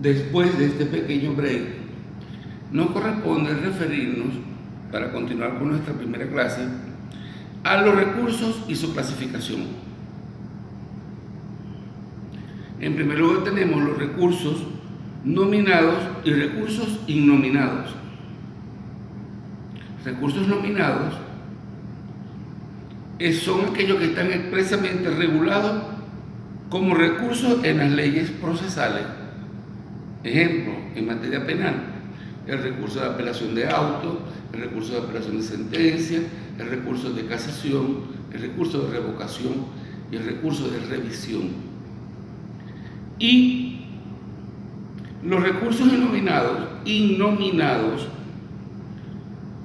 después de este pequeño break, nos corresponde referirnos, para continuar con nuestra primera clase, a los recursos y su clasificación. En primer lugar tenemos los recursos nominados y recursos innominados. Recursos nominados son aquellos que están expresamente regulados como recursos en las leyes procesales. Ejemplo, en materia penal, el recurso de apelación de auto, el recurso de apelación de sentencia, el recurso de casación, el recurso de revocación y el recurso de revisión. Y los recursos innominados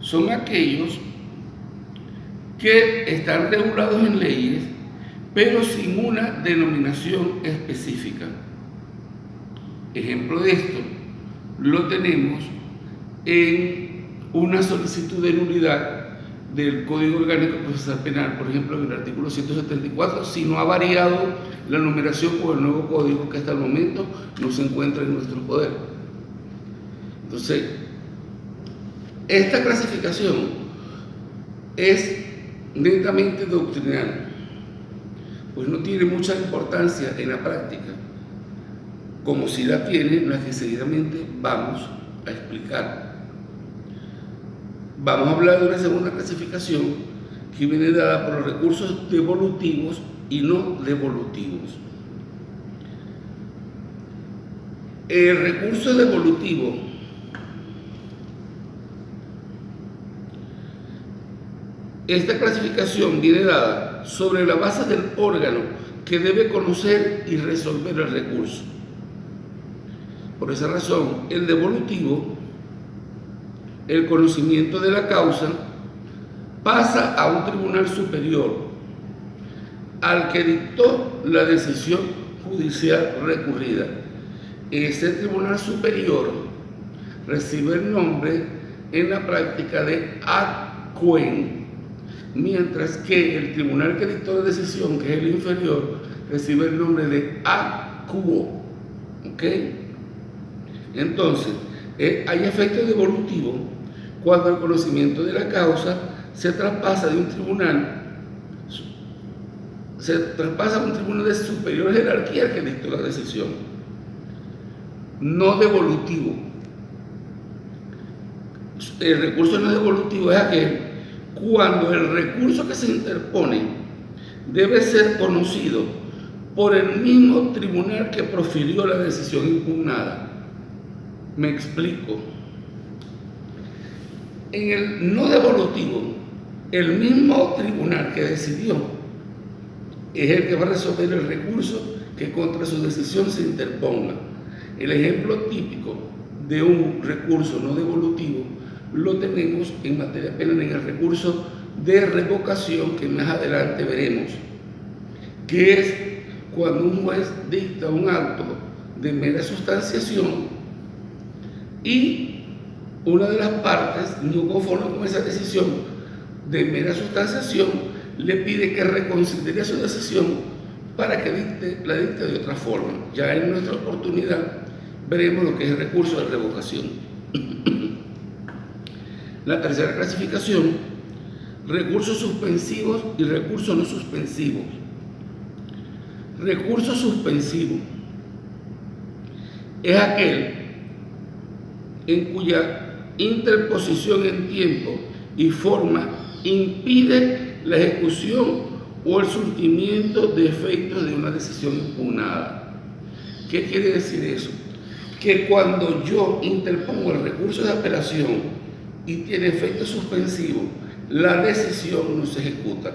son aquellos que están regulados en leyes, pero sin una denominación específica. Ejemplo de esto lo tenemos en una solicitud de nulidad del Código Orgánico Procesal Penal, por ejemplo, en el artículo 174, si no ha variado la numeración con el nuevo código que hasta el momento no se encuentra en nuestro poder. Entonces, esta clasificación es netamente doctrinal, pues no tiene mucha importancia en la práctica, como si la tiene la que seguidamente vamos a explicar. Vamos a hablar de una segunda clasificación que viene dada por los recursos devolutivos y no devolutivos. El recurso devolutivo esta clasificación viene dada sobre la base del órgano que debe conocer y resolver el recurso. Por esa razón, el devolutivo, el conocimiento de la causa, pasa a un tribunal superior, al que dictó la decisión judicial recurrida. Ese tribunal superior recibe el nombre en la práctica de ad quem, mientras que el tribunal que dictó la decisión, que es el inferior, recibe el nombre de ad quo. ¿Ok? Entonces, hay efecto devolutivo cuando el conocimiento de la causa se traspasa de un tribunal, a un tribunal de superior jerarquía que dictó la decisión. No devolutivo. El recurso no devolutivo es aquel cuando el recurso que se interpone debe ser conocido por el mismo tribunal que profirió la decisión impugnada. Me explico. En el no devolutivo, el mismo tribunal que decidió es el que va a resolver el recurso que contra su decisión se interponga. El ejemplo típico de un recurso no devolutivo lo tenemos en materia penal en el recurso de revocación, que más adelante veremos, que es cuando un juez dicta un acto de mera sustanciación y una de las partes, no conforme con esa decisión de mera sustanciación, le pide que reconsidere su decisión para que la dicte de otra forma. Ya en nuestra oportunidad veremos lo que es el recurso de revocación. La tercera clasificación, recursos suspensivos y recursos no suspensivos. Recurso suspensivo es aquel en cuya interposición en tiempo y forma impide la ejecución o el surtimiento de efectos de una decisión impugnada. ¿Qué quiere decir eso? Que cuando yo interpongo el recurso de apelación y tiene efecto suspensivo, la decisión no se ejecuta.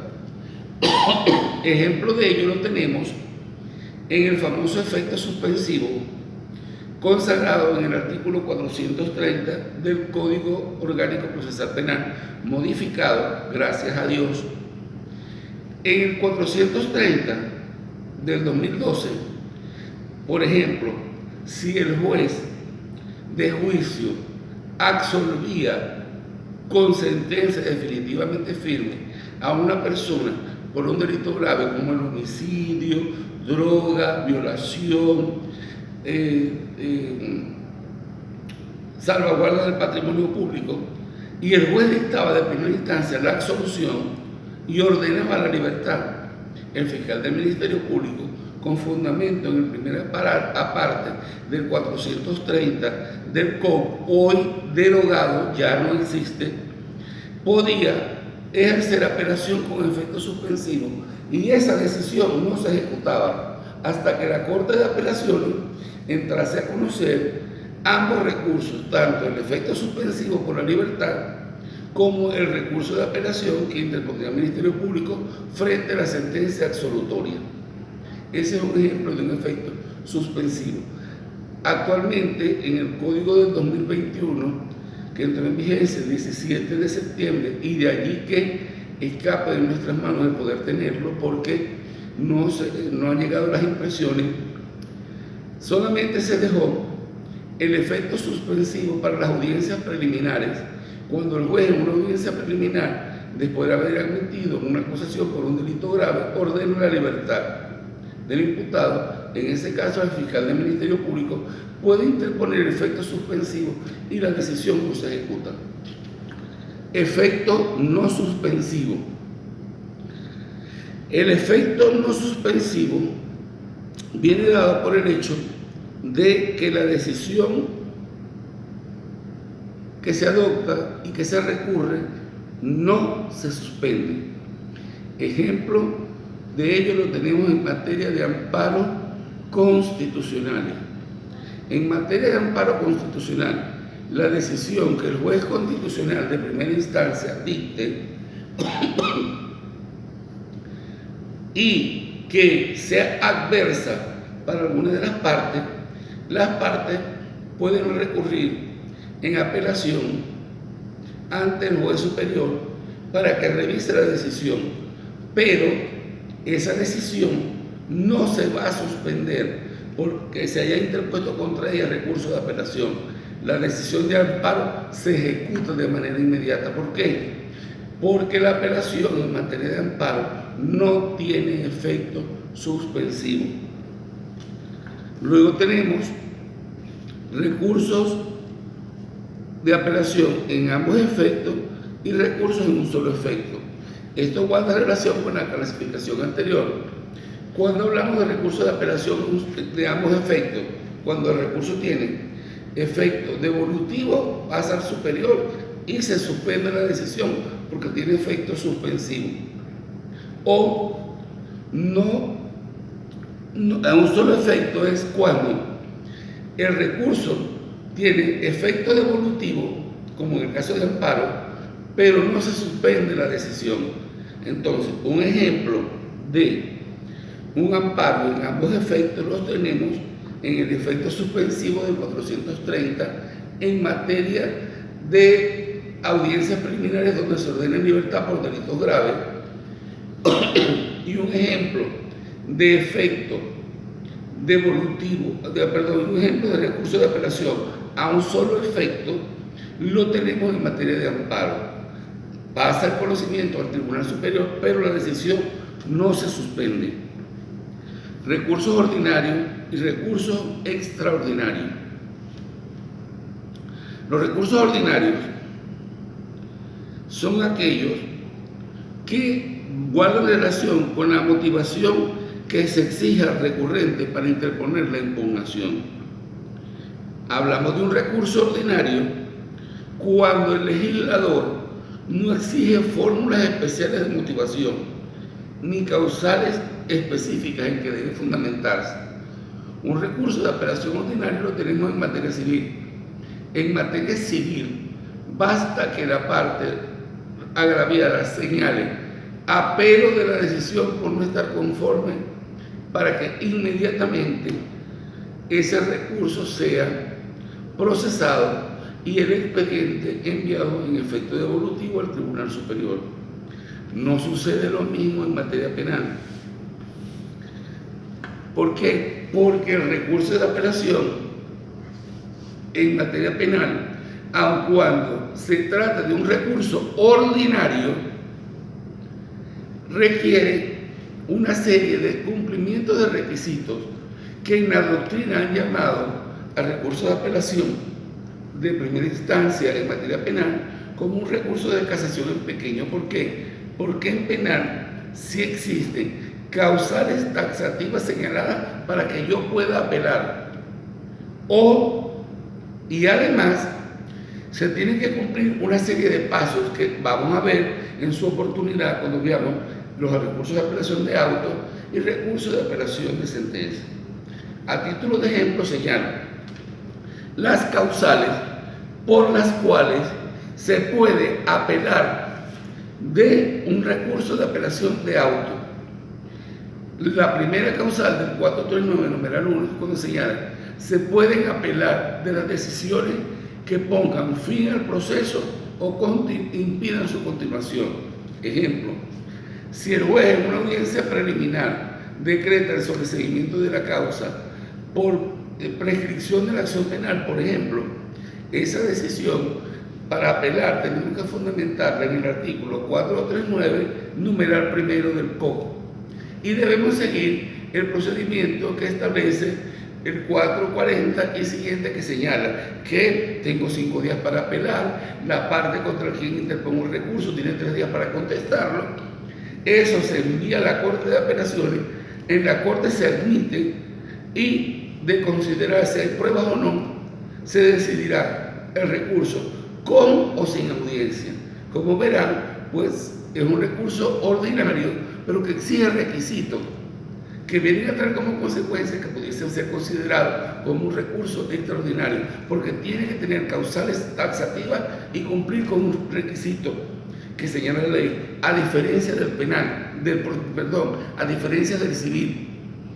Ejemplo de ello lo tenemos en el famoso efecto suspensivo consagrado en el artículo 430 del Código Orgánico Procesal Penal, modificado, gracias a Dios, en el 430 del 2012. Por ejemplo, si el juez de juicio absolvía con sentencia definitivamente firme a una persona por un delito grave como el homicidio, droga, violación, salvaguarda del patrimonio público, y el juez dictaba de primera instancia la absolución y ordenaba la libertad. El fiscal del Ministerio Público, con fundamento en el primer aparte del 430 del COP, hoy derogado, ya no existe, podía ejercer apelación con efecto suspensivo, y esa decisión no se ejecutaba hasta que la Corte de Apelaciones entrase a conocer ambos recursos, tanto el efecto suspensivo por la libertad como el recurso de apelación que interponía el Ministerio Público frente a la sentencia absolutoria. Ese es un ejemplo de un efecto suspensivo. Actualmente, en el Código del 2021, que entró en vigencia el 17 de septiembre, y de allí que escapa de nuestras manos el poder tenerlo porque no han llegado las impresiones, solamente se dejó el efecto suspensivo para las audiencias preliminares, cuando el juez en una audiencia preliminar, después de haber admitido una acusación por un delito grave, ordena la libertad del imputado. En ese caso, el fiscal del Ministerio Público puede interponer el efecto suspensivo y la decisión no se ejecuta. Efecto no suspensivo. El efecto no suspensivo viene dado por el hecho de que la decisión que se adopta y que se recurre no se suspende. Ejemplo de ello lo tenemos en materia de amparos constitucionales. En materia de amparo constitucional, la decisión que el juez constitucional de primera instancia dicte y que sea adversa para alguna de las partes pueden recurrir en apelación ante el juez superior para que revise la decisión, pero esa decisión no se va a suspender porque se haya interpuesto contra ella recurso de apelación. La decisión de amparo se ejecuta de manera inmediata. ¿Por qué? Porque la apelación en materia de amparo no tiene efecto suspensivo. Luego tenemos recursos de apelación en ambos efectos y recursos en un solo efecto. Esto guarda relación con la clasificación anterior. Cuando hablamos de recursos de apelación de ambos efectos, cuando el recurso tiene efecto devolutivo, pasa al superior y se suspende la decisión porque tiene efecto suspensivo. O a un solo efecto es cuando el recurso tiene efecto devolutivo, como en el caso de amparo, pero no se suspende la decisión. Entonces, un ejemplo de un amparo en ambos efectos los tenemos en el efecto suspensivo del 430 en materia de audiencias preliminares donde se ordena libertad por delitos graves, y un ejemplo de efecto devolutivo, un ejemplo de recurso de apelación a un solo efecto lo tenemos en materia de amparo. Pasa el conocimiento al Tribunal Superior, pero la decisión no se suspende. Recursos ordinarios y recursos extraordinarios. Los recursos ordinarios son aquellos que guardan relación con la motivación que se exija al recurrente para interponer la impugnación. Hablamos de un recurso ordinario cuando el legislador no exige fórmulas especiales de motivación ni causales específicas en que debe fundamentarse. Un recurso de apelación ordinario lo tenemos en materia civil. En materia civil, basta que la parte agraviada señale apelo de la decisión por no estar conforme para que inmediatamente ese recurso sea procesado y el expediente enviado en efecto devolutivo al Tribunal Superior. No sucede lo mismo en materia penal. ¿Por qué? Porque el recurso de apelación en materia penal, aun cuando se trata de un recurso ordinario, requiere una serie de cumplimientos de requisitos que en la doctrina han llamado al recurso de apelación de primera instancia en materia penal como un recurso de casación en pequeño. ¿Por qué? Porque en penal sí existen causales taxativas señaladas para que yo pueda apelar. Y además se tienen que cumplir una serie de pasos que vamos a ver en su oportunidad cuando veamos los recursos de apelación de auto y recursos de apelación de sentencia. A título de ejemplo señalo las causales por las cuales se puede apelar de un recurso de apelación de auto. La primera causal del 439, numeral 1, cuando señala, se pueden apelar de las decisiones que pongan fin al proceso o impidan su continuación. Ejemplo, si el juez en una audiencia preliminar decreta el sobreseguimiento de la causa por prescripción de la acción penal, por ejemplo, esa decisión para apelar tenemos que fundamentarla en el artículo 439, numeral primero del COC. Y debemos seguir el procedimiento que establece el 440 y siguiente, que señala que tengo 5 días para apelar, la parte contra quien interpongo el recurso tiene 3 días para contestarlo. Eso se envía a la Corte de Apelaciones, en la Corte se admite y de considerar si hay pruebas o no, se decidirá el recurso con o sin audiencia. Como verán, pues es un recurso ordinario, pero que exige requisitos que vienen a traer como consecuencia que pudiesen ser considerados como un recurso extraordinario, porque tiene que tener causales taxativas y cumplir con un requisito que señala la ley, a diferencia del penal, a diferencia del civil.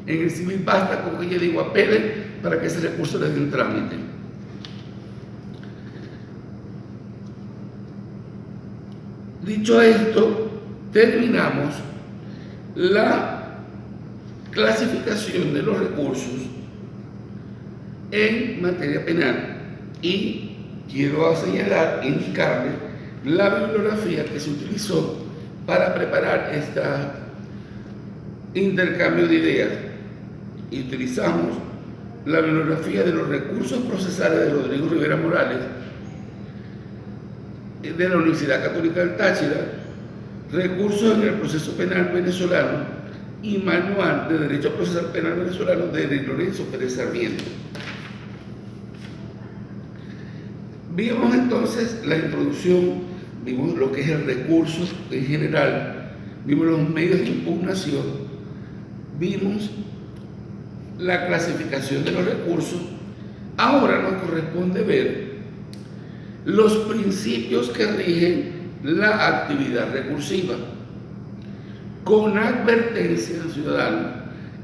En el civil basta con que yo digo apele para que ese recurso le dé un trámite. Dicho esto, terminamos la clasificación de los recursos en materia penal y quiero señalar, indicarles la bibliografía que se utilizó para preparar este intercambio de ideas. Y utilizamos la bibliografía de los recursos procesales de Rodrigo Rivera Morales de la Universidad Católica del Táchira, recursos en el proceso penal venezolano y manual de derecho procesal penal venezolano de Lorenzo Pérez Sarmiento. Vimos entonces la introducción, vimos lo que es el recurso en general, vimos los medios de impugnación, vimos la clasificación de los recursos. Ahora nos corresponde ver los principios que rigen la actividad recursiva, con advertencia al ciudadano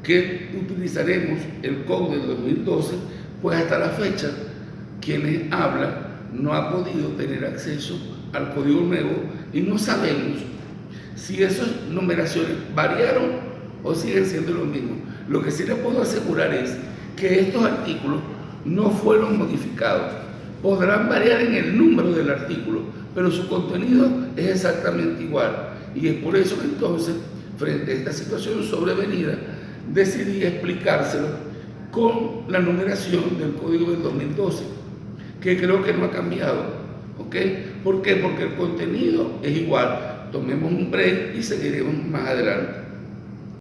que utilizaremos el COC del 2012, pues hasta la fecha quienes hablan no han podido tener acceso al código nuevo y no sabemos si esas numeraciones variaron o siguen siendo lo mismo. Lo que sí les puedo asegurar es que estos artículos no fueron modificados. Podrán variar en el número del artículo, pero su contenido es exactamente igual. Y es por eso que entonces, frente a esta situación sobrevenida, decidí explicárselo con la numeración del código del 2012, que creo que no ha cambiado. ¿Ok? ¿Por qué? Porque el contenido es igual. Tomemos un break y seguiremos más adelante.